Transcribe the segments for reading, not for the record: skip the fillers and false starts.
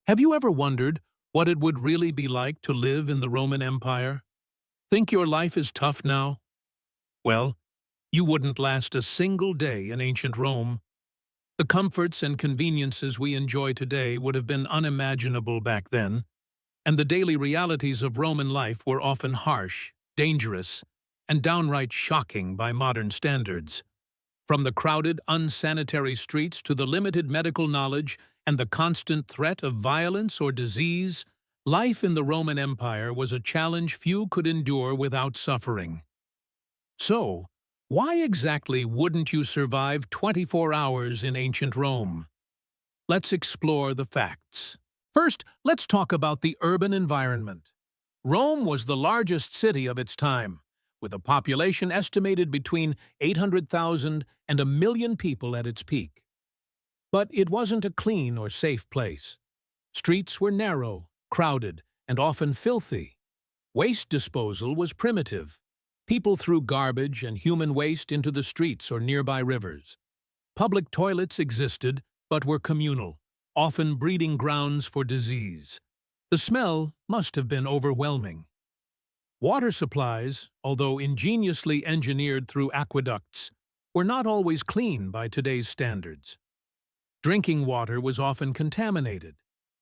Have you ever wondered what it would really be like to live in the Roman Empire? Think your life is tough now? Well, you wouldn't last a single day in ancient Rome. The comforts and conveniences we enjoy today would have been unimaginable back then, and the daily realities of Roman life were often harsh, dangerous, and downright shocking by modern standards. From the crowded, unsanitary streets to the limited medical knowledge and the constant threat of violence or disease, life in the Roman Empire was a challenge few could endure without suffering. So, why exactly wouldn't you survive 24 hours in ancient Rome? Let's explore the facts. First, let's talk about the urban environment. Rome was the largest city of its time, with a population estimated between 800,000 and 1 million people at its peak. But it wasn't a clean or safe place. Streets were narrow, crowded, and often filthy. Waste disposal was primitive. People threw garbage and human waste into the streets or nearby rivers. Public toilets existed, but were communal, often breeding grounds for disease. The smell must have been overwhelming. Water supplies, although ingeniously engineered through aqueducts, were not always clean by today's standards. Drinking water was often contaminated,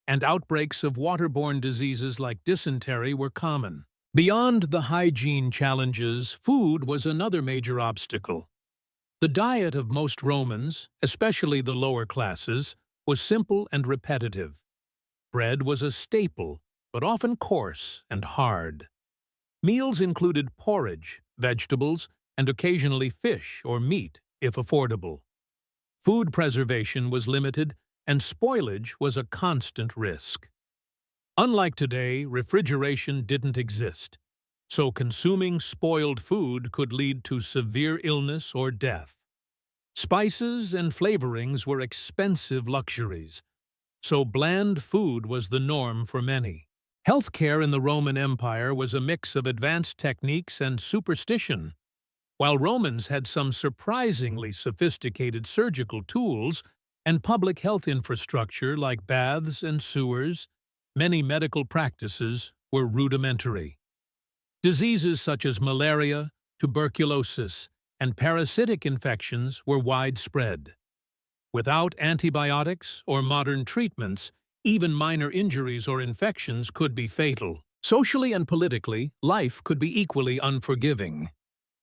and outbreaks of waterborne diseases like dysentery were common. Beyond the hygiene challenges, food was another major obstacle. The diet of most Romans, especially the lower classes, was simple and repetitive. Bread was a staple, but often coarse and hard. Meals included porridge, vegetables, and occasionally fish or meat, if affordable. Food preservation was limited, and spoilage was a constant risk. Unlike today, refrigeration didn't exist, so consuming spoiled food could lead to severe illness or death. Spices and flavorings were expensive luxuries, so bland food was the norm for many. Healthcare in the Roman Empire was a mix of advanced techniques and superstition. While Romans had some surprisingly sophisticated surgical tools and public health infrastructure like baths and sewers, many medical practices were rudimentary. Diseases such as malaria, tuberculosis, and parasitic infections were widespread. Without antibiotics or modern treatments, even minor injuries or infections could be fatal. Socially and politically, life could be equally unforgiving.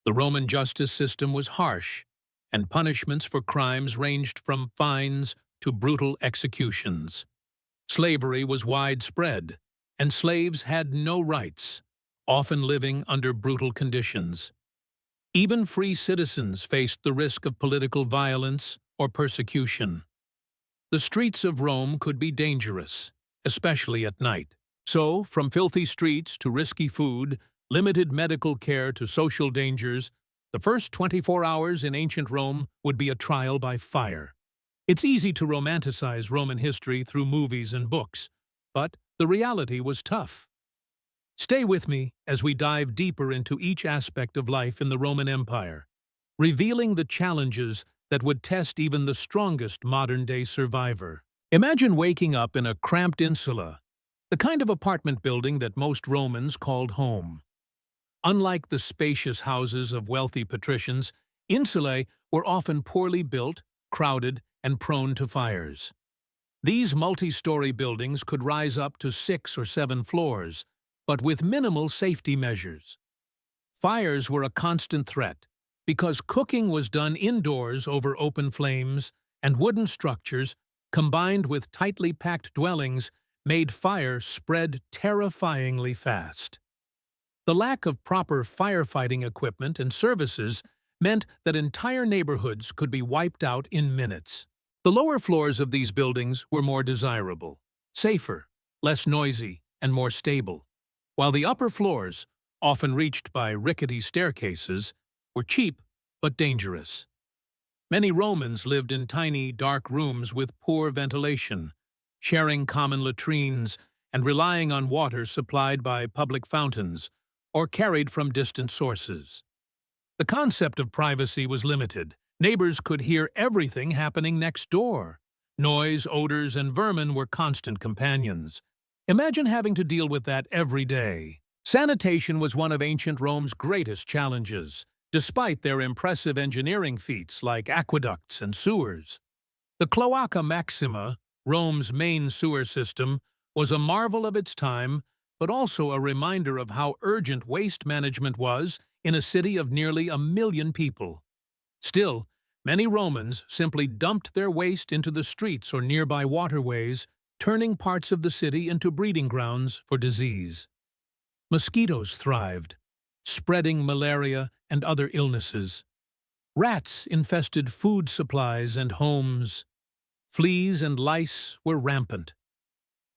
The Roman justice system was harsh, and punishments for crimes ranged from fines to brutal executions. Slavery was widespread, and slaves had no rights, often living under brutal conditions. Even free citizens faced the risk of political violence or persecution. The streets of Rome could be dangerous, especially at night. So, from filthy streets to risky food, limited medical care to social dangers, the first 24 hours in ancient Rome would be a trial by fire. It's easy to romanticize Roman history through movies and books, but the reality was tough. Stay with me as we dive deeper into each aspect of life in the Roman Empire, revealing the challenges that would test even the strongest modern-day survivor. Imagine waking up in a cramped insula, the kind of apartment building that most Romans called home. Unlike the spacious houses of wealthy patricians, insulae were often poorly built, crowded, and prone to fires. These multi-story buildings could rise up to 6 or 7 floors, but with minimal safety measures. Fires were a constant threat, because cooking was done indoors over open flames, and wooden structures, combined with tightly packed dwellings, made fire spread terrifyingly fast. The lack of proper firefighting equipment and services meant that entire neighborhoods could be wiped out in minutes. The lower floors of these buildings were more desirable, safer, less noisy, and more stable, while the upper floors, often reached by rickety staircases, were cheap but dangerous. Many Romans lived in tiny, dark rooms with poor ventilation, sharing common latrines and relying on water supplied by public fountains or carried from distant sources. The concept of privacy was limited. Neighbors could hear everything happening next door, Noise, odors, and vermin were constant companions. Imagine having to deal with that every day. Sanitation was one of ancient Rome's greatest challenges, despite their impressive engineering feats like aqueducts and sewers. The Cloaca Maxima, Rome's main sewer system, was a marvel of its time, but also a reminder of how urgent waste management was in a city of nearly 1 million people. Still, many Romans simply dumped their waste into the streets or nearby waterways, turning parts of the city into breeding grounds for disease. Mosquitoes thrived, spreading malaria and other illnesses. Rats infested food supplies and homes. Fleas and lice were rampant.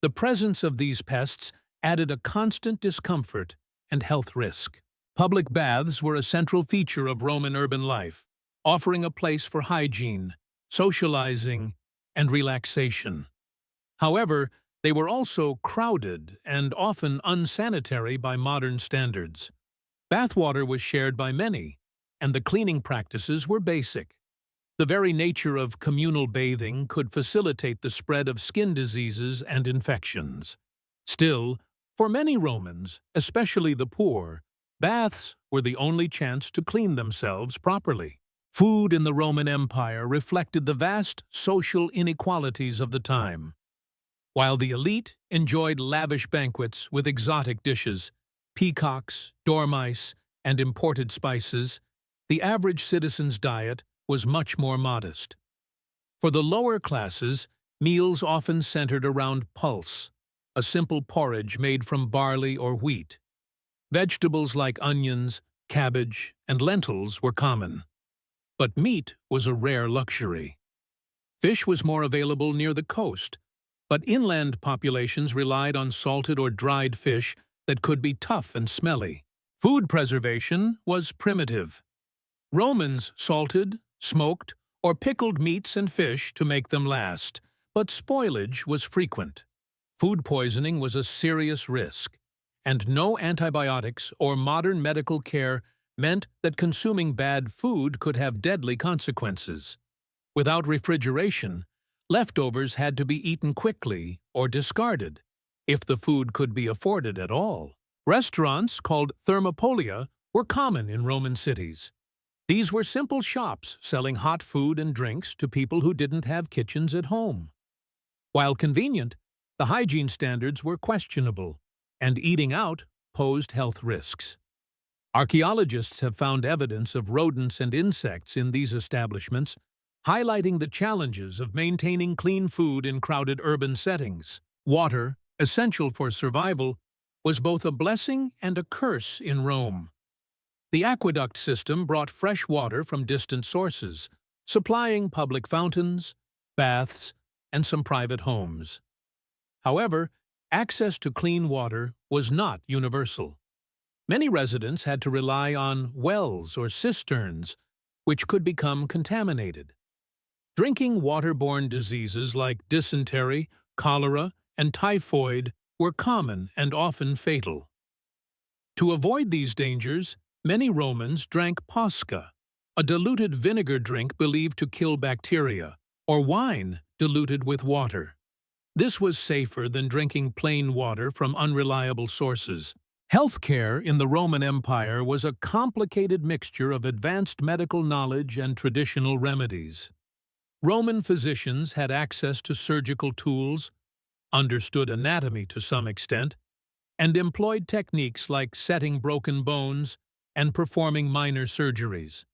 The presence of these pests added a constant discomfort and health risk. Public baths were a central feature of Roman urban life, offering a place for hygiene, socializing, and relaxation. However, they were also crowded and often unsanitary by modern standards. Bathwater was shared by many, and the cleaning practices were basic. The very nature of communal bathing could facilitate the spread of skin diseases and infections. Still, for many Romans, especially the poor, baths were the only chance to clean themselves properly. Food in the Roman Empire reflected the vast social inequalities of the time. While the elite enjoyed lavish banquets with exotic dishes, peacocks, dormice, and imported spices, the average citizen's diet was much more modest. For the lower classes, meals often centered around pulse, a simple porridge made from barley or wheat. Vegetables like onions, cabbage, and lentils were common. But meat was a rare luxury. Fish was more available near the coast, but inland populations relied on salted or dried fish that could be tough and smelly. Food preservation was primitive. Romans salted, smoked, or pickled meats and fish to make them last, but spoilage was frequent. Food poisoning was a serious risk, and no antibiotics or modern medical care meant that consuming bad food could have deadly consequences. Without refrigeration, leftovers had to be eaten quickly or discarded, if the food could be afforded at all. Restaurants called thermopolia were common in Roman cities. These were simple shops selling hot food and drinks to people who didn't have kitchens at home. While convenient, the hygiene standards were questionable, and eating out posed health risks. Archaeologists have found evidence of rodents and insects in these establishments, highlighting the challenges of maintaining clean food in crowded urban settings. Water, essential for survival, was both a blessing and a curse in Rome. The aqueduct system brought fresh water from distant sources, supplying public fountains, baths, and some private homes. However, access to clean water was not universal. Many residents had to rely on wells or cisterns, which could become contaminated. Drinking waterborne diseases like dysentery, cholera, and typhoid were common and often fatal. To avoid these dangers, many Romans drank posca, a diluted vinegar drink believed to kill bacteria, or wine diluted with water. This was safer than drinking plain water from unreliable sources. Healthcare in the Roman Empire was a complicated mixture of advanced medical knowledge and traditional remedies. Roman physicians had access to surgical tools, understood anatomy to some extent, and employed techniques like setting broken bones and performing minor surgeries.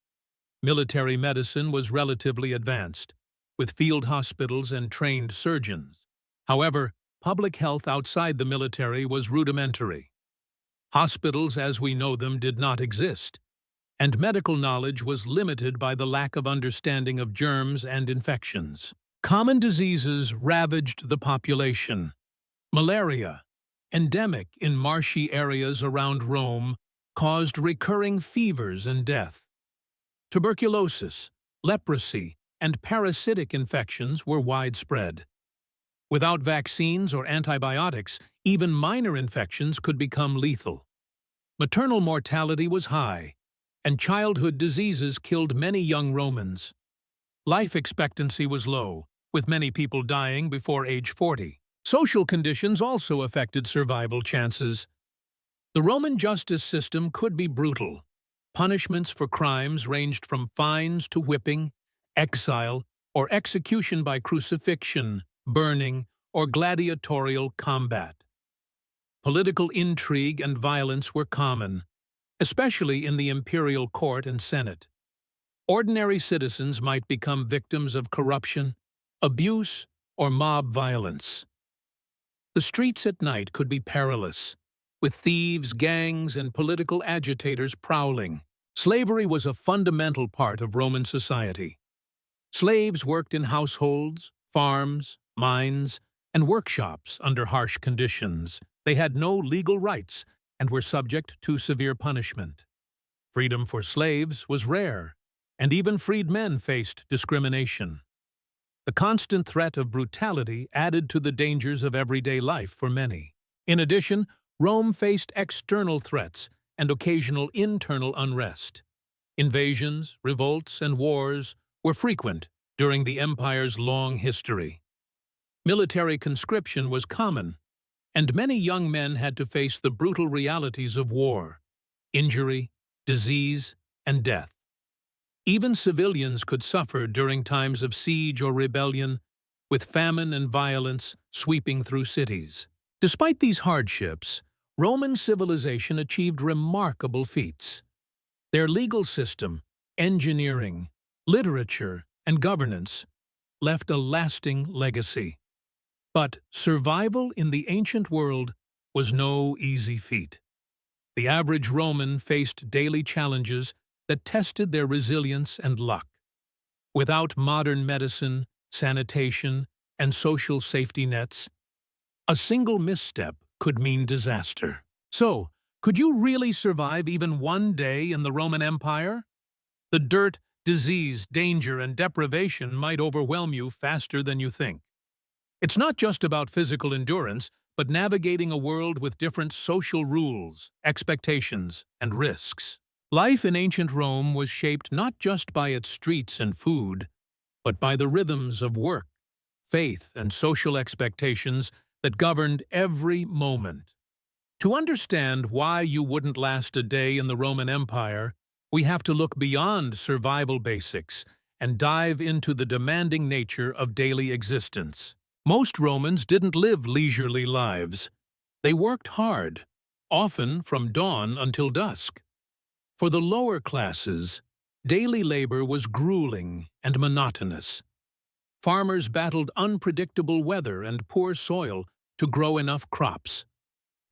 Military medicine was relatively advanced, with field hospitals and trained surgeons. However, public health outside the military was rudimentary. Hospitals as we know them did not exist, and medical knowledge was limited by the lack of understanding of germs and infections. Common diseases ravaged the population. Malaria, endemic in marshy areas around Rome, caused recurring fevers and death. Tuberculosis, leprosy, and parasitic infections were widespread. Without vaccines or antibiotics, even minor infections could become lethal. Maternal mortality was high, and childhood diseases killed many young Romans. Life expectancy was low, with many people dying before age 40. Social conditions also affected survival chances. The Roman justice system could be brutal. Punishments for crimes ranged from fines to whipping, exile, or execution by crucifixion, burning, or gladiatorial combat. Political intrigue and violence were common, especially in the imperial court and senate. Ordinary citizens might become victims of corruption, abuse, or mob violence. The streets at night could be perilous, with thieves, gangs, and political agitators prowling. Slavery was a fundamental part of Roman society. Slaves worked in households, farms, mines, and workshops under harsh conditions. They had no legal rights and were subject to severe punishment. Freedom for slaves was rare, and even freedmen faced discrimination. The constant threat of brutality added to the dangers of everyday life for many. In addition, Rome faced external threats and occasional internal unrest. Invasions, revolts, and wars were frequent during the empire's long history. Military conscription was common, and many young men had to face the brutal realities of war, injury, disease, and death. Even civilians could suffer during times of siege or rebellion, with famine and violence sweeping through cities. Despite these hardships, Roman civilization achieved remarkable feats. Their legal system, engineering, literature, and governance left a lasting legacy. But survival in the ancient world was no easy feat. The average Roman faced daily challenges that tested their resilience and luck. Without modern medicine, sanitation, and social safety nets, a single misstep could mean disaster. So, could you really survive even one day in the Roman Empire? The dirt, disease, danger, and deprivation might overwhelm you faster than you think. It's not just about physical endurance, but navigating a world with different social rules, expectations, and risks. Life in ancient Rome was shaped not just by its streets and food, but by the rhythms of work, faith, and social expectations that governed every moment. To understand why you wouldn't last a day in the Roman Empire, we have to look beyond survival basics and dive into the demanding nature of daily existence. Most Romans didn't live leisurely lives. They worked hard, often from dawn until dusk. For the lower classes, daily labor was grueling and monotonous. Farmers battled unpredictable weather and poor soil to grow enough crops,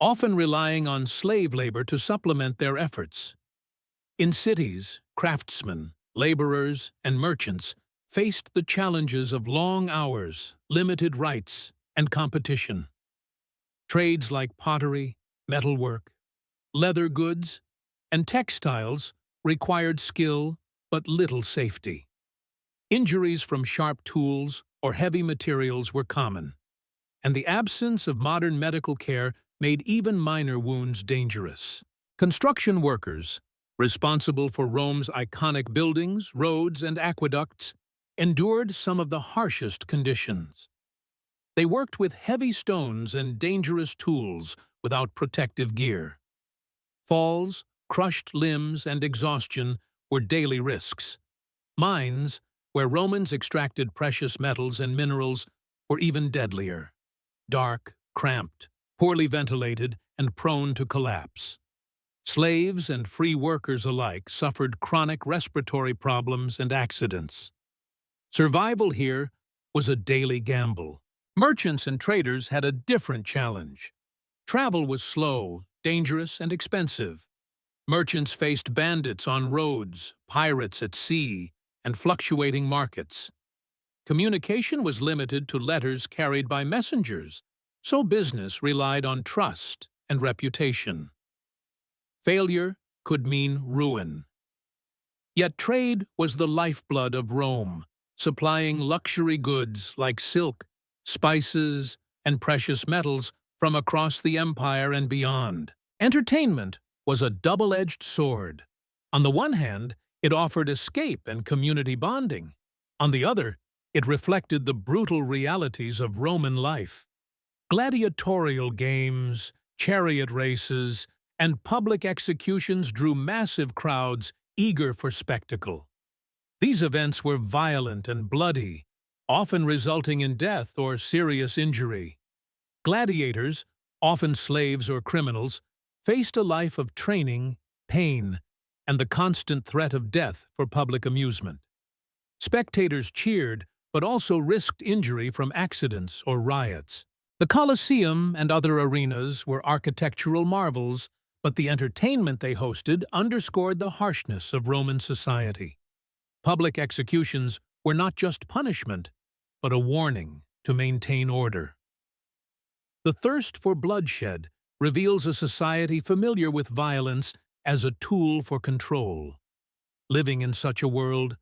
often relying on slave labor to supplement their efforts. In cities, craftsmen, laborers, and merchants faced the challenges of long hours, limited rights, and competition. Trades like pottery, metalwork, leather goods, and textiles required skill but little safety. Injuries from sharp tools or heavy materials were common, and the absence of modern medical care made even minor wounds dangerous. Construction workers, responsible for Rome's iconic buildings, roads, and aqueducts, endured some of the harshest conditions. They worked with heavy stones and dangerous tools without protective gear. Falls, crushed limbs, and exhaustion were daily risks. Mines, where Romans extracted precious metals and minerals, were even deadlier. Dark, cramped, poorly ventilated, and prone to collapse. Slaves and free workers alike suffered chronic respiratory problems and accidents. Survival here was a daily gamble. Merchants and traders had a different challenge. Travel was slow, dangerous, and expensive. Merchants faced bandits on roads, pirates at sea, and fluctuating markets. Communication was limited to letters carried by messengers, so business relied on trust and reputation. Failure could mean ruin. Yet trade was the lifeblood of Rome, supplying luxury goods like silk, spices, and precious metals from across the empire and beyond. Entertainment was a double-edged sword. On the one hand, it offered escape and community bonding. On the other, It reflected the brutal realities of Roman life. Gladiatorial games, chariot races, and public executions drew massive crowds eager for spectacle. These events were violent and bloody, often resulting in death or serious injury. Gladiators, often slaves or criminals, faced a life of training, pain, and the constant threat of death for public amusement. Spectators cheered, but also risked injury from accidents or riots. The Colosseum and other arenas were architectural marvels, but the entertainment they hosted underscored the harshness of Roman society. Public executions were not just punishment, but a warning to maintain order. The thirst for bloodshed reveals a society familiar with violence as a tool for control. Living in such a world,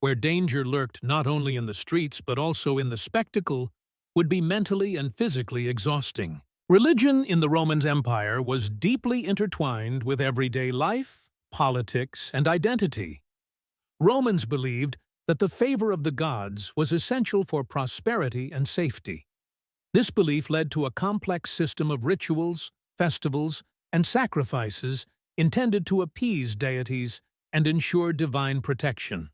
where danger lurked not only in the streets but also in the spectacle, would be mentally and physically exhausting. Religion in the Roman Empire was deeply intertwined with everyday life, politics, and identity. Romans believed that the favor of the gods was essential for prosperity and safety. This belief led to a complex system of rituals, festivals, and sacrifices intended to appease deities and ensure divine protection.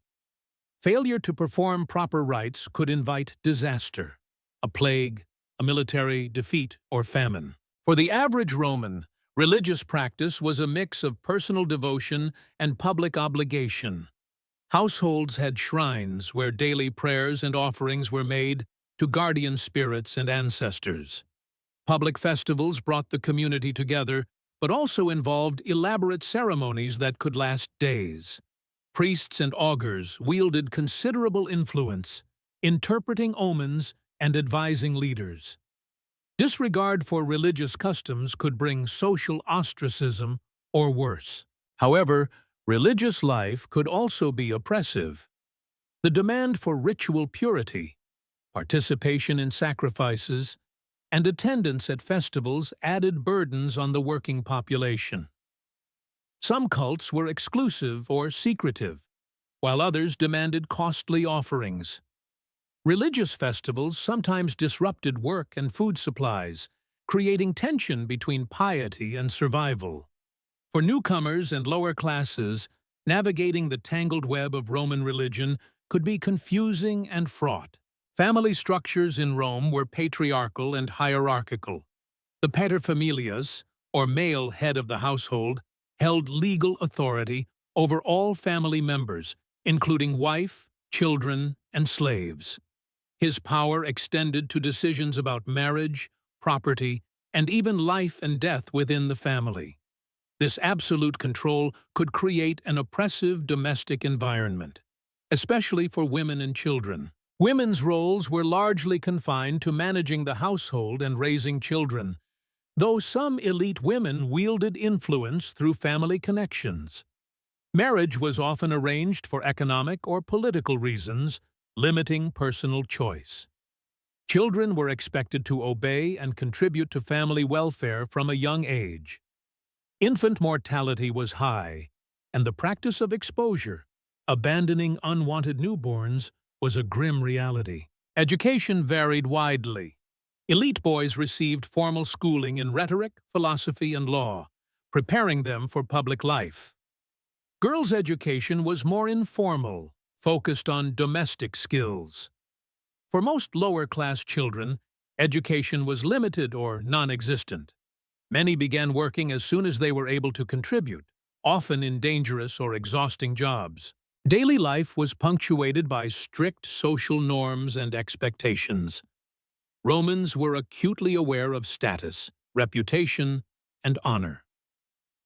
Failure to perform proper rites could invite disaster, a plague, a military defeat, or famine. For the average Roman, religious practice was a mix of personal devotion and public obligation. Households had shrines where daily prayers and offerings were made to guardian spirits and ancestors. Public festivals brought the community together, but also involved elaborate ceremonies that could last days. Priests and augurs wielded considerable influence, interpreting omens and advising leaders. Disregard for religious customs could bring social ostracism or worse. However, religious life could also be oppressive. The demand for ritual purity, participation in sacrifices, and attendance at festivals added burdens on the working population. Some cults were exclusive or secretive, while others demanded costly offerings. Religious festivals sometimes disrupted work and food supplies, creating tension between piety and survival. For newcomers and lower classes, navigating the tangled web of Roman religion could be confusing and fraught. Family structures in Rome were patriarchal and hierarchical. The paterfamilias, or male head of the household, held legal authority over all family members, including wife, children, and slaves. His power extended to decisions about marriage, property, and even life and death within the family. This absolute control could create an oppressive domestic environment, especially for women and children. Women's roles were largely confined to managing the household and raising children, though some elite women wielded influence through family connections. Marriage was often arranged for economic or political reasons, limiting personal choice. Children were expected to obey and contribute to family welfare from a young age. Infant mortality was high, and the practice of exposure, abandoning unwanted newborns, was a grim reality. Education varied widely. Elite boys received formal schooling in rhetoric, philosophy, and law, preparing them for public life. Girls' education was more informal, focused on domestic skills. For most lower-class children, education was limited or non-existent. Many began working as soon as they were able to contribute, often in dangerous or exhausting jobs. Daily life was punctuated by strict social norms and expectations. Romans were acutely aware of status, reputation, and honor.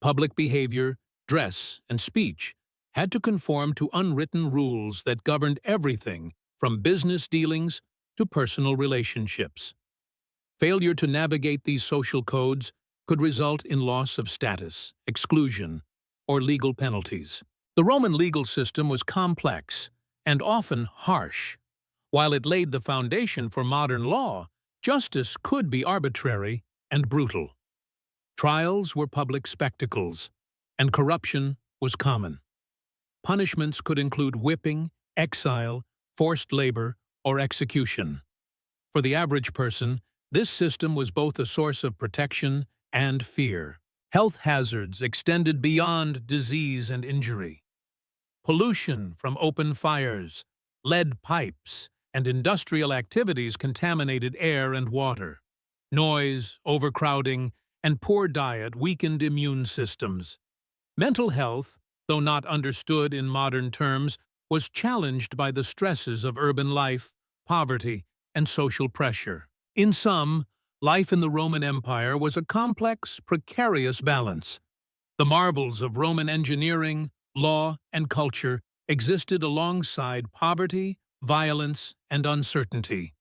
Public behavior, dress, and speech had to conform to unwritten rules that governed everything from business dealings to personal relationships. Failure to navigate these social codes could result in loss of status, exclusion, or legal penalties. The Roman legal system was complex and often harsh. While it laid the foundation for modern law, justice could be arbitrary and brutal. Trials were public spectacles, and corruption was common. Punishments could include whipping, exile, forced labor, or execution. For the average person, this system was both a source of protection and fear. Health hazards extended beyond disease and injury. Pollution from open fires, lead pipes, and industrial activities contaminated air and water. Noise, overcrowding, and poor diet weakened immune systems. Mental health, though not understood in modern terms, was challenged by the stresses of urban life, poverty, and social pressure. In sum, life in the Roman Empire was a complex, precarious balance. The marvels of Roman engineering, law, and culture existed alongside poverty, violence, and uncertainty.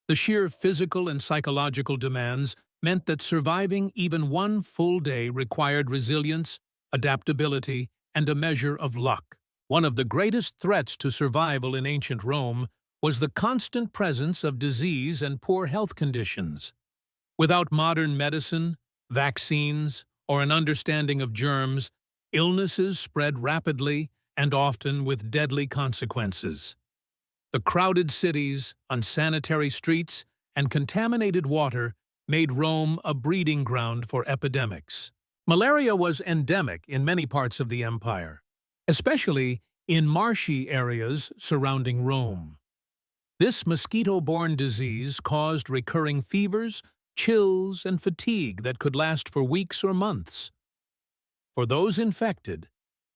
The sheer physical and psychological demands meant that surviving even one full day required resilience, adaptability, and a measure of luck. One of the greatest threats to survival in ancient Rome was the constant presence of disease and poor health conditions. Without modern medicine, vaccines, or an understanding of germs, illnesses spread rapidly and often with deadly consequences. The crowded cities, unsanitary streets, and contaminated water made Rome a breeding ground for epidemics. Malaria was endemic in many parts of the empire, especially in marshy areas surrounding Rome. This mosquito-borne disease caused recurring fevers, chills, and fatigue that could last for weeks or months. For those infected,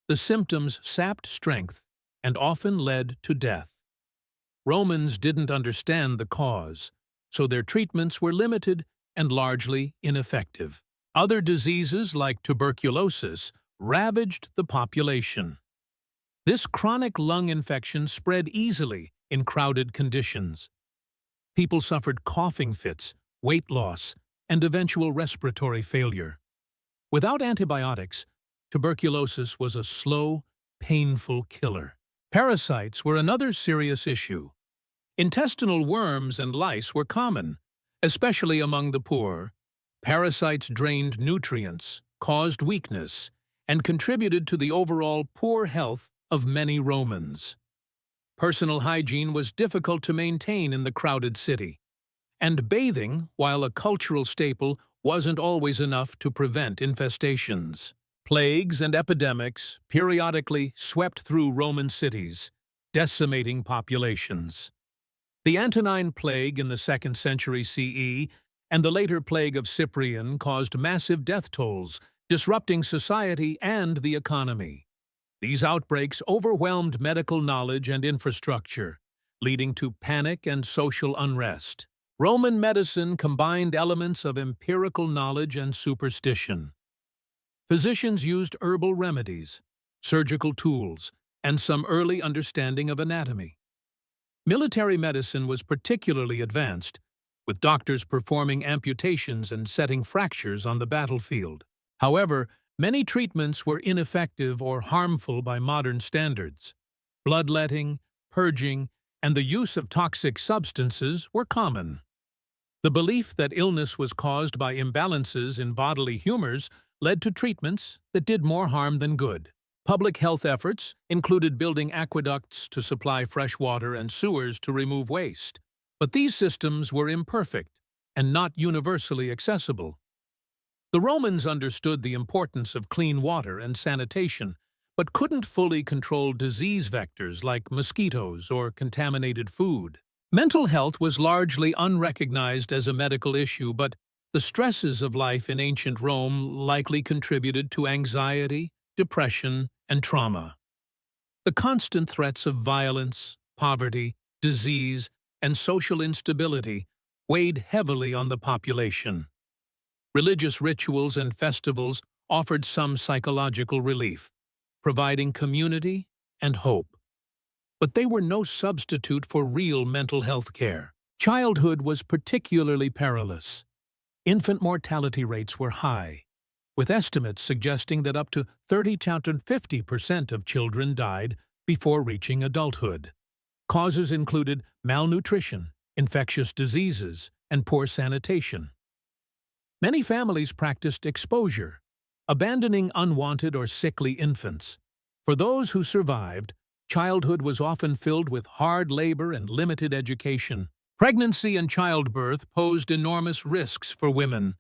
the symptoms sapped strength and often led to death. Romans didn't understand the cause, so their treatments were limited and largely ineffective. Other diseases like tuberculosis ravaged the population. This chronic lung infection spread easily in crowded conditions. People suffered coughing fits, weight loss, and eventual respiratory failure. Without antibiotics, tuberculosis was a slow, painful killer. Parasites were another serious issue. Intestinal worms and lice were common, especially among the poor. Parasites drained nutrients, caused weakness, and contributed to the overall poor health of many Romans. Personal hygiene was difficult to maintain in the crowded city, and bathing, while a cultural staple, wasn't always enough to prevent infestations. Plagues and epidemics periodically swept through Roman cities, decimating populations. The Antonine Plague in the 2nd century CE and the later plague of Cyprian caused massive death tolls, disrupting society and the economy. These outbreaks overwhelmed medical knowledge and infrastructure, leading to panic and social unrest. Roman medicine combined elements of empirical knowledge and superstition. Physicians used herbal remedies, surgical tools, and some early understanding of anatomy. Military medicine was particularly advanced, with doctors performing amputations and setting fractures on the battlefield. However, many treatments were ineffective or harmful by modern standards. Bloodletting, purging, and the use of toxic substances were common. The belief that illness was caused by imbalances in bodily humors led to treatments that did more harm than good. Public health efforts included building aqueducts to supply fresh water and sewers to remove waste. But these systems were imperfect and not universally accessible. The Romans understood the importance of clean water and sanitation, but couldn't fully control disease vectors like mosquitoes or contaminated food. Mental health was largely unrecognized as a medical issue, but the stresses of life in ancient Rome likely contributed to anxiety, depression, and trauma. The constant threats of violence, poverty, disease, and social instability weighed heavily on the population. Religious rituals and festivals offered some psychological relief, providing community and hope. But they were no substitute for real mental health care. Childhood was particularly perilous. Infant mortality rates were high, with estimates suggesting that up to 30 to 50% of children died before reaching adulthood. Causes included malnutrition, infectious diseases, and poor sanitation. Many families practiced exposure, abandoning unwanted or sickly infants. For those who survived, Childhood was often filled with hard labor and limited education. Pregnancy and childbirth posed enormous risks for women.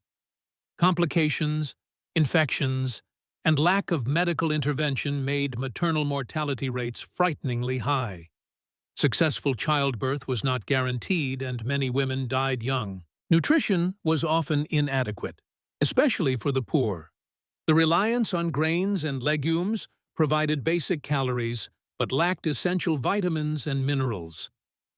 Complications, infections, and lack of medical intervention made maternal mortality rates frighteningly high. Successful childbirth was not guaranteed, and many women died young. Nutrition was often inadequate, especially for the poor. The reliance on grains and legumes provided basic calories but lacked essential vitamins and minerals.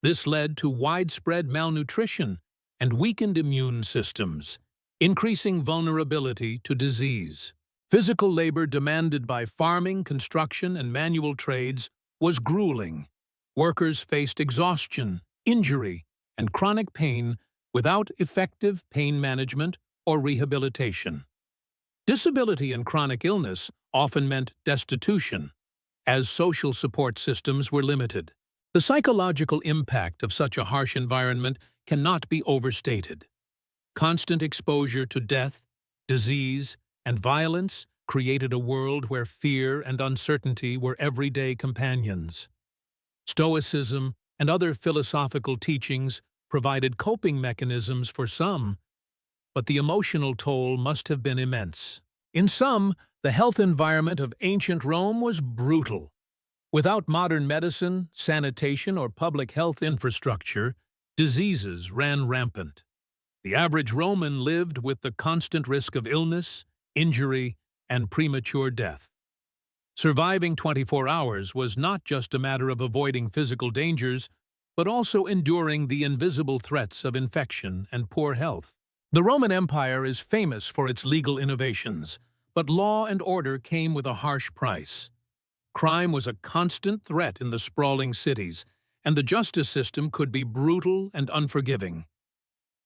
This led to widespread malnutrition and weakened immune systems, increasing vulnerability to disease. Physical labor demanded by farming, construction, and manual trades was grueling. Workers faced exhaustion, injury, and chronic pain without effective pain management or rehabilitation. Disability and chronic illness often meant destitution, as social support systems were limited. The psychological impact of such a harsh environment cannot be overstated. Constant exposure to death, disease, and violence created a world where fear and uncertainty were everyday companions. Stoicism and other philosophical teachings provided coping mechanisms for some, but the emotional toll must have been immense. In sum, the health environment of ancient Rome was brutal. Without modern medicine, sanitation, or public health infrastructure, diseases ran rampant. The average Roman lived with the constant risk of illness, injury, and premature death. Surviving 24 hours was not just a matter of avoiding physical dangers, but also enduring the invisible threats of infection and poor health. The Roman Empire is famous for its legal innovations, but law and order came with a harsh price. Crime was a constant threat in the sprawling cities, and the justice system could be brutal and unforgiving.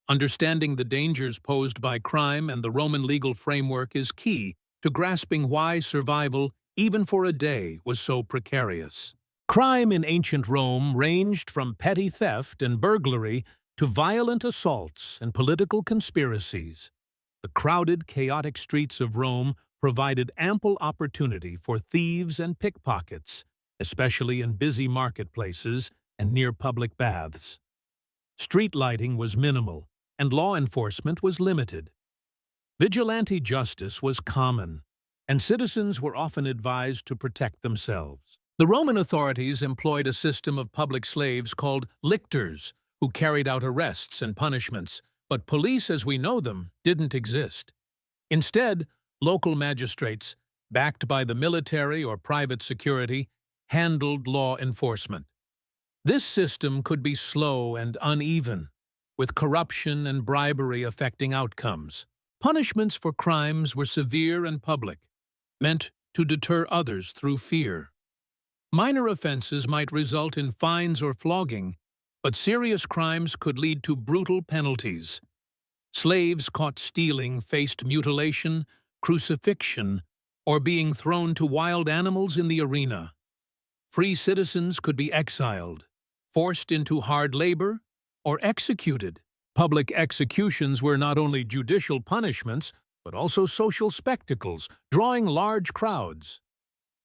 Understanding the dangers posed by crime and the Roman legal framework is key to grasping why survival, even for a day, was so precarious. Crime in ancient Rome ranged from petty theft and burglary to violent assaults and political conspiracies. The crowded, chaotic streets of Rome provided ample opportunity for thieves and pickpockets, especially in busy marketplaces and near public baths. Street lighting was minimal, and law enforcement was limited. Vigilante justice was common, and citizens were often advised to protect themselves. The Roman authorities employed a system of public slaves called lictors, who carried out arrests and punishments, but police as we know them didn't exist. Instead, local magistrates, backed by the military or private security, handled law enforcement. This system could be slow and uneven, with corruption and bribery affecting outcomes. Punishments for crimes were severe and public, meant to deter others through fear. Minor offenses might result in fines or flogging, but serious crimes could lead to brutal penalties. Slaves caught stealing faced mutilation, crucifixion, or being thrown to wild animals in the arena. Free citizens could be exiled, forced into hard labor, or executed. Public executions were not only judicial punishments, but also social spectacles, drawing large crowds.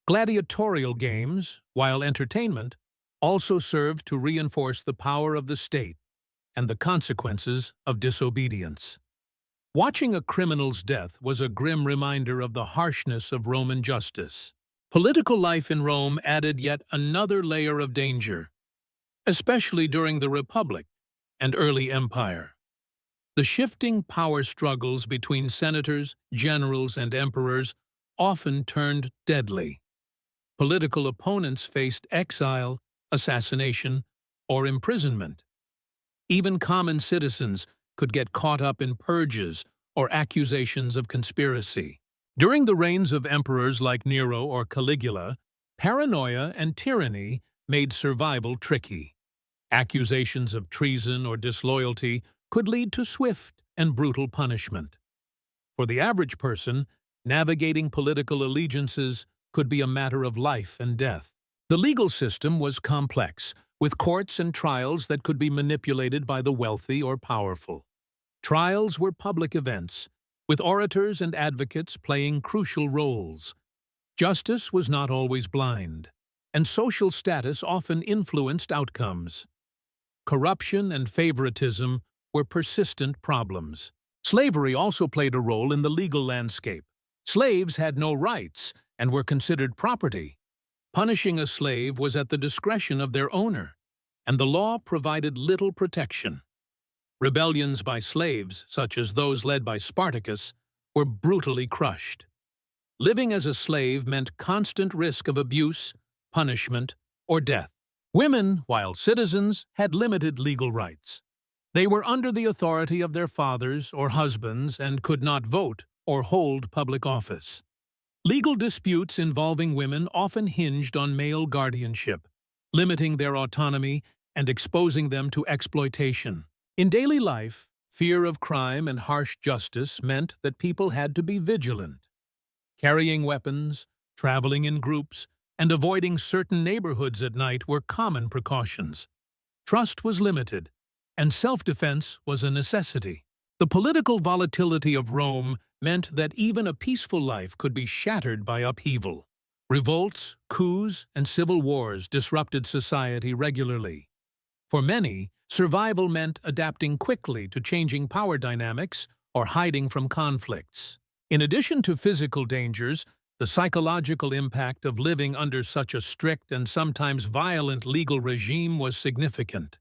Gladiatorial games, while entertainment, also served to reinforce the power of the state and the consequences of disobedience. Watching a criminal's death was a grim reminder of the harshness of Roman justice. Political life in Rome added yet another layer of danger, especially during the Republic and early Empire. The shifting power struggles between senators, generals, and emperors often turned deadly. Political opponents faced exile, assassination, or imprisonment. Even common citizens could get caught up in purges or accusations of conspiracy. During the reigns of emperors like Nero or Caligula, paranoia and tyranny made survival tricky. Accusations of treason or disloyalty could lead to swift and brutal punishment. For the average person, navigating political allegiances could be a matter of life and death. The legal system was complex, with courts and trials that could be manipulated by the wealthy or powerful. Trials were public events, with orators and advocates playing crucial roles. Justice was not always blind, and social status often influenced outcomes. Corruption and favoritism were persistent problems. Slavery also played a role in the legal landscape. Slaves had no rights and were considered property. Punishing a slave was at the discretion of their owner, and the law provided little protection. Rebellions by slaves, such as those led by Spartacus, were brutally crushed. Living as a slave meant constant risk of abuse, punishment, or death. Women, while citizens, had limited legal rights. They were under the authority of their fathers or husbands and could not vote or hold public office. Legal disputes involving women often hinged on male guardianship, limiting their autonomy and exposing them to exploitation. In daily life, fear of crime and harsh justice meant that people had to be vigilant. Carrying weapons, traveling in groups, and avoiding certain neighborhoods at night were common precautions. Trust was limited, and self-defense was a necessity. The political volatility of Rome meant that even a peaceful life could be shattered by upheaval. Revolts, coups, and civil wars disrupted society regularly. For many, survival meant adapting quickly to changing power dynamics or hiding from conflicts. In addition to physical dangers, the psychological impact of living under such a strict and sometimes violent legal regime was significant.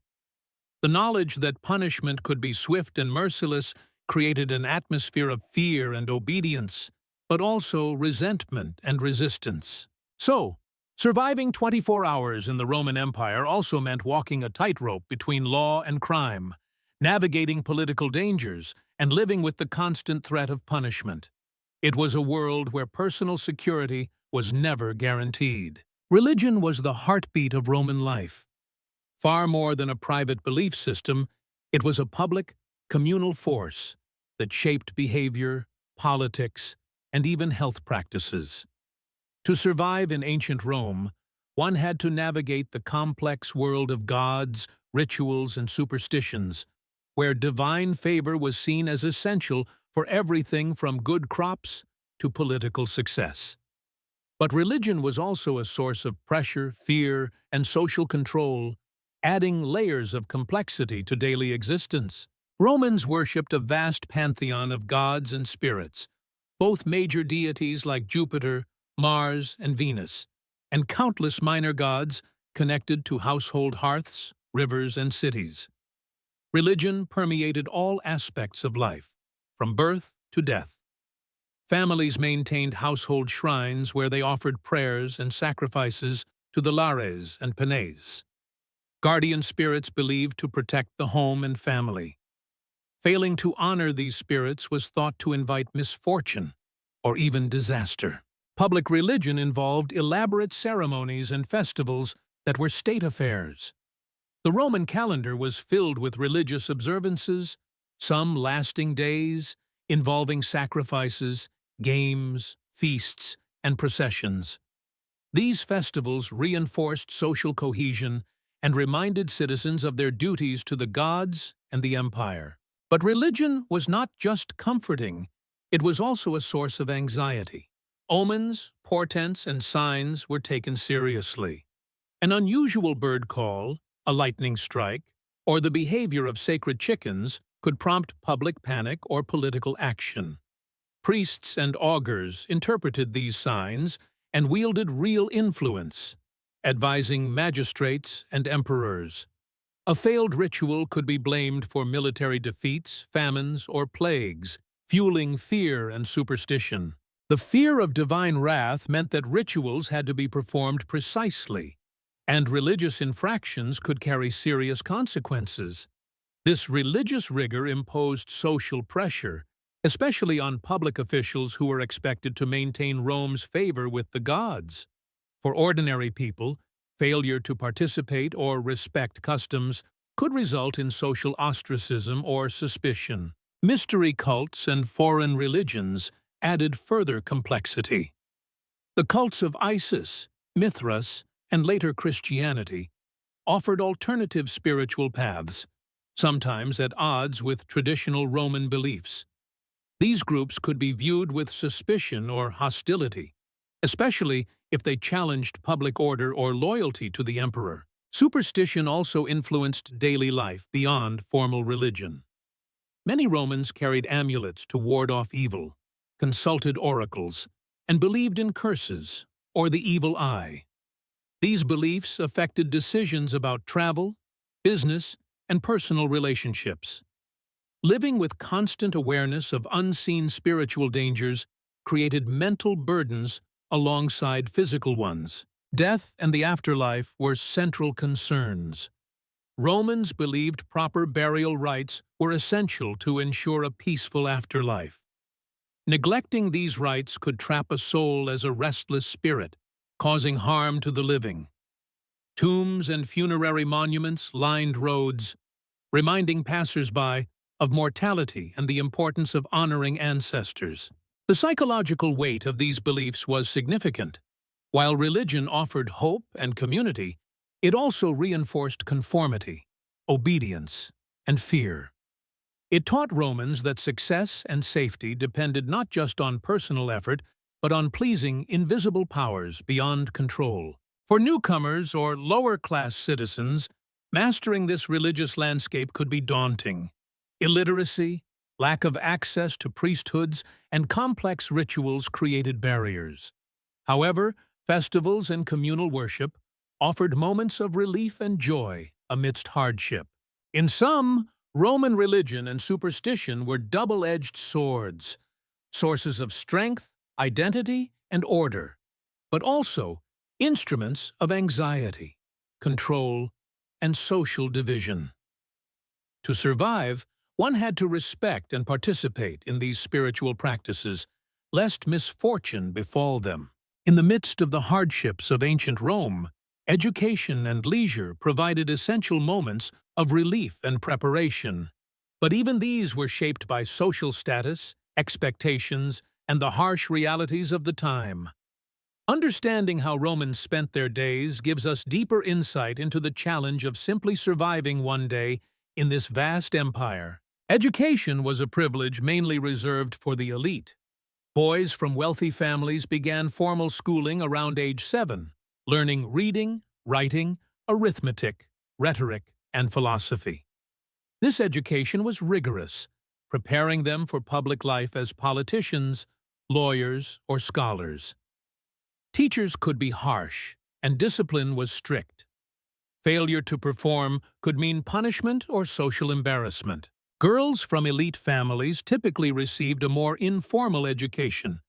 The knowledge that punishment could be swift and merciless created an atmosphere of fear and obedience, but also resentment and resistance. So, surviving 24 hours in the Roman Empire also meant walking a tightrope between law and crime, navigating political dangers, and living with the constant threat of punishment. It was a world where personal security was never guaranteed. Religion was the heartbeat of Roman life. Far more than a private belief system, it was a public, communal force that shaped behavior, politics, and even health practices. To survive in ancient Rome, one had to navigate the complex world of gods, rituals, and superstitions, where divine favor was seen as essential for everything from good crops to political success. But religion was also a source of pressure, fear, and social control, adding layers of complexity to daily existence. Romans worshipped a vast pantheon of gods and spirits, both major deities like Jupiter, Mars, and Venus, and countless minor gods connected to household hearths, rivers, and cities. Religion permeated all aspects of life, from birth to death. Families maintained household shrines where they offered prayers and sacrifices to the Lares and Penes, guardian spirits believed to protect the home and family. Failing to honor these spirits was thought to invite misfortune or even disaster. Public religion involved elaborate ceremonies and festivals that were state affairs. The Roman calendar was filled with religious observances, some lasting days, involving sacrifices, games, feasts, and processions. These festivals reinforced social cohesion and reminded citizens of their duties to the gods and the empire. But religion was not just comforting, it was also a source of anxiety. Omens, portents, and signs were taken seriously. An unusual bird call, a lightning strike, or the behavior of sacred chickens could prompt public panic or political action. Priests and augurs interpreted these signs and wielded real influence, advising magistrates and emperors. A failed ritual could be blamed for military defeats, famines, or plagues, fueling fear and superstition. The fear of divine wrath meant that rituals had to be performed precisely, and religious infractions could carry serious consequences. This religious rigor imposed social pressure, especially on public officials who were expected to maintain Rome's favor with the gods. For ordinary people, failure to participate or respect customs could result in social ostracism or suspicion. Mystery cults and foreign religions added further complexity. The cults of Isis, Mithras, and later Christianity offered alternative spiritual paths, sometimes at odds with traditional Roman beliefs. These groups could be viewed with suspicion or hostility, especially if they challenged public order or loyalty to the emperor. Superstition also influenced daily life beyond formal religion. Many Romans carried amulets to ward off evil, consulted oracles, and believed in curses or the evil eye. These beliefs affected decisions about travel, business, and personal relationships. Living with constant awareness of unseen spiritual dangers created mental burdens alongside physical ones. Death and the afterlife were central concerns. Romans believed proper burial rites were essential to ensure a peaceful afterlife. Neglecting these rites could trap a soul as a restless spirit, causing harm to the living. Tombs and funerary monuments lined roads, reminding passers-by of mortality and the importance of honoring ancestors. The psychological weight of these beliefs was significant. While religion offered hope and community, it also reinforced conformity, obedience, and fear. It taught Romans that success and safety depended not just on personal effort, but on pleasing invisible powers beyond control. For newcomers or lower-class citizens, mastering this religious landscape could be daunting. Illiteracy, lack of access to priesthoods, and complex rituals created barriers. However, festivals and communal worship offered moments of relief and joy amidst hardship. In sum, Roman religion and superstition were double-edged swords, sources of strength, identity, and order, but also instruments of anxiety, control, and social division. To survive, one had to respect and participate in these spiritual practices, lest misfortune befall them. In the midst of the hardships of ancient Rome, education and leisure provided essential moments of relief and preparation. But even these were shaped by social status, expectations, and the harsh realities of the time. Understanding how Romans spent their days gives us deeper insight into the challenge of simply surviving one day in this vast empire. Education was a privilege mainly reserved for the elite. Boys from wealthy families began formal schooling around age 7, learning reading, writing, arithmetic, rhetoric, and philosophy. This education was rigorous, preparing them for public life as politicians, lawyers, or scholars. Teachers could be harsh, and discipline was strict. Failure to perform could mean punishment or social embarrassment. Girls from elite families typically received a more informal education,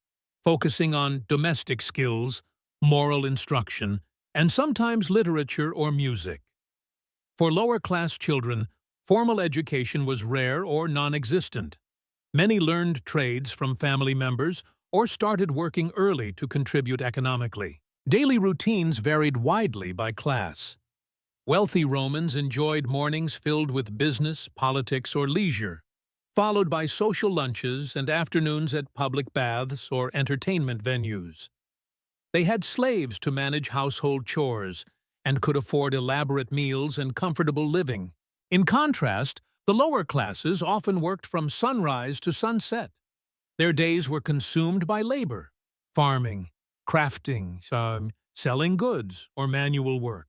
focusing on domestic skills, moral instruction, and sometimes literature or music. For lower-class children, formal education was rare or non-existent. Many learned trades from family members or started working early to contribute economically. Daily routines varied widely by class. Wealthy Romans enjoyed mornings filled with business, politics, or leisure, followed by social lunches and afternoons at public baths or entertainment venues. They had slaves to manage household chores and could afford elaborate meals and comfortable living. In contrast, the lower classes often worked from sunrise to sunset. Their days were consumed by labor, farming, crafting, selling goods, or manual work.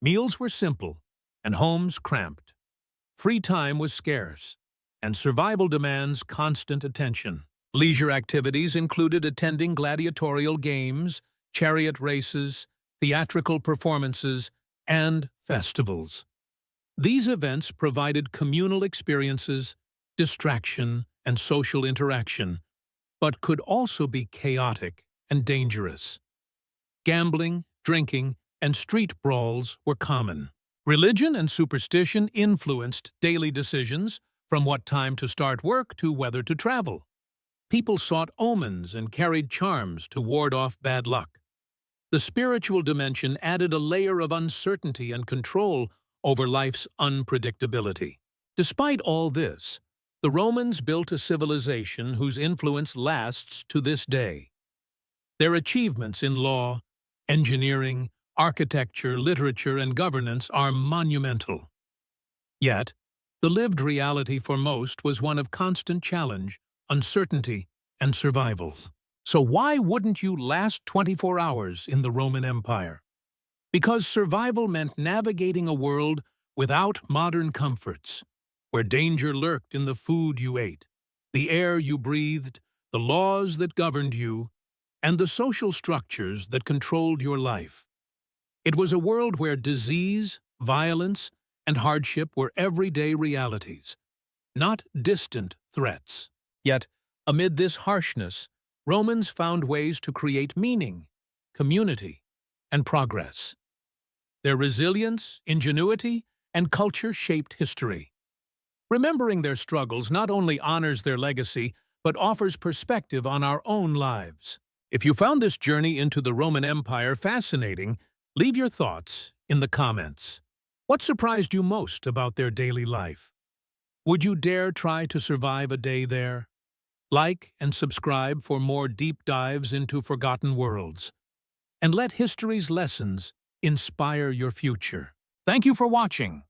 Meals were simple, and homes cramped. Free time was scarce, and survival demands constant attention. Leisure activities included attending gladiatorial games, chariot races, theatrical performances, and festivals. These events provided communal experiences, distraction, and social interaction, but could also be chaotic and dangerous. Gambling, drinking, and street brawls were common. Religion and superstition influenced daily decisions, from what time to start work to whether to travel. People sought omens and carried charms to ward off bad luck. The spiritual dimension added a layer of uncertainty and control over life's unpredictability. Despite all this, the Romans built a civilization whose influence lasts to this day. Their achievements in law, engineering, architecture, literature, and governance are monumental. Yet, the lived reality for most was one of constant challenge, uncertainty, and survival. So why wouldn't you last 24 hours in the Roman Empire? Because survival meant navigating a world without modern comforts, where danger lurked in the food you ate, the air you breathed, the laws that governed you, and the social structures that controlled your life. It was a world where disease, violence, and hardship were everyday realities, not distant threats. Yet, amid this harshness, Romans found ways to create meaning, community, and progress. Their resilience, ingenuity, and culture shaped history. Remembering their struggles not only honors their legacy, but offers perspective on our own lives. If you found this journey into the Roman Empire fascinating, leave your thoughts in the comments. What surprised you most about their daily life? Would you dare try to survive a day there? Like and subscribe for more deep dives into forgotten worlds. And let history's lessons inspire your future. Thank you for watching.